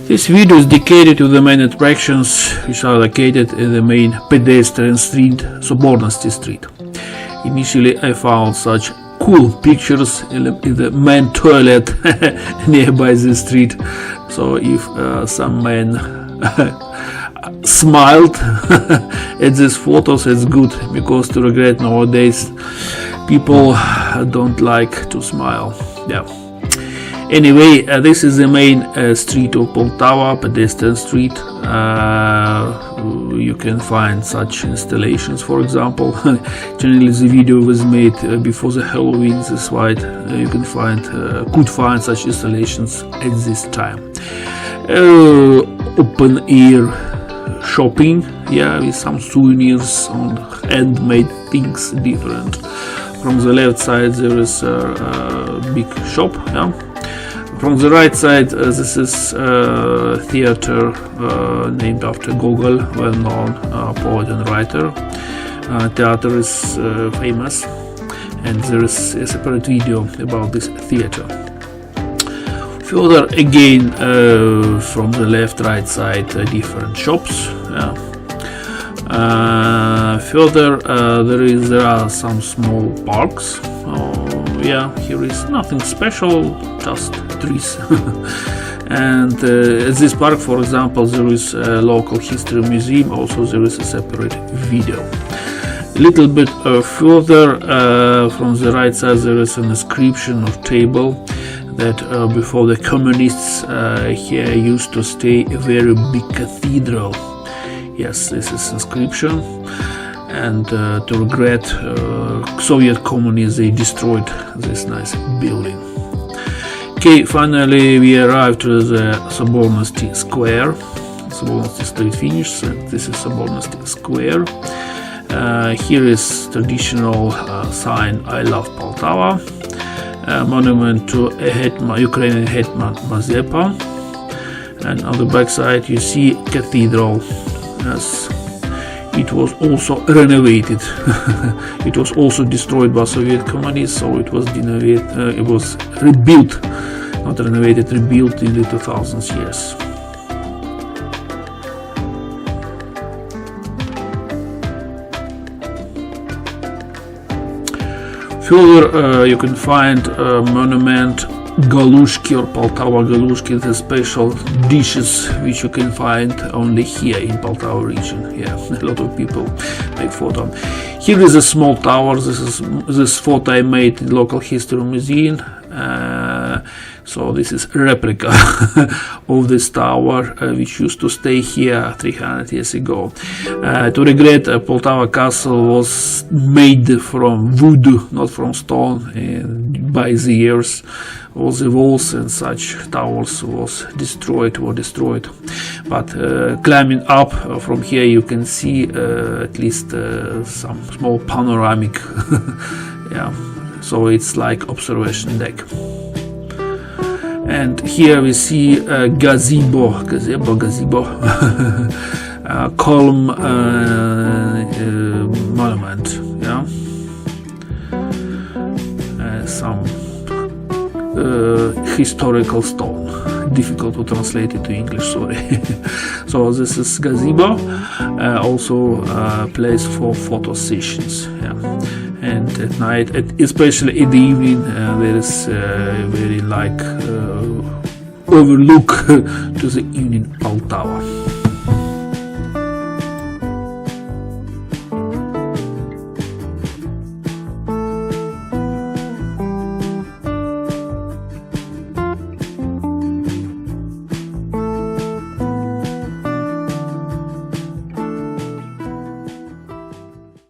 This video is dedicated to the main attractions which are located in the main pedestrian street, Sobornosti Street. Initially I found such cool pictures in the main toilet nearby the street, so if some man smiled at these photos, it's good, because to regret nowadays people don't like to smile. Yeah. Anyway, this is the main street of Poltava, pedestrian street. You can find such installations, for example. Generally the video was made before the Halloween, that's why you can could find such installations at this time. Open air shopping, yeah, with some souvenirs on handmade things different. From the left side there is a big shop, yeah. From the right side, this is a theater named after Gogol, well-known poet and writer. Theater is famous, and there is a separate video about this theater. Further again, from the left-right side, different shops. Yeah. Further, there are some small parks. Yeah, here is nothing special, just trees. And at this park, for example, there is a local history museum. Also there is a separate video. A little bit further from the right side there is an inscription of table that before the communists here used to stay a very big cathedral. Yes, this is inscription, and to regret Soviet communists, they destroyed this nice building. Okay, finally we arrived to the Sobornosti Square. Sobornosti Street finished, and this is Sobornosti Square. Here is traditional sign I love Poltava, monument to Ukrainian hetman Mazepa, and on the back side you see cathedral. Yes, it was also renovated. It was also destroyed by Soviet communists, so it was rebuilt, not renovated, rebuilt in the 2000s years. Further, you can find a monument Galushki or Poltava Galushki, the special dishes which you can find only here in Poltava region. Yeah, a lot of people make photo. Here is a small tower. This photo I made in local history museum. So this is a replica of this tower which used to stay here 300 years ago. To regret, Poltava castle was made from wood, not from stone, and by the years all the walls and such towers were destroyed. But climbing up from here you can see at least some small panoramic. Yeah, so it's like observation deck. And here we see a gazebo, column monument. Yeah, some historical stone. Difficult to translate it to English, sorry. So this is gazebo, also a place for photo sessions. Yeah. And at night, especially in the evening, there is very overlook to the evening Poltava.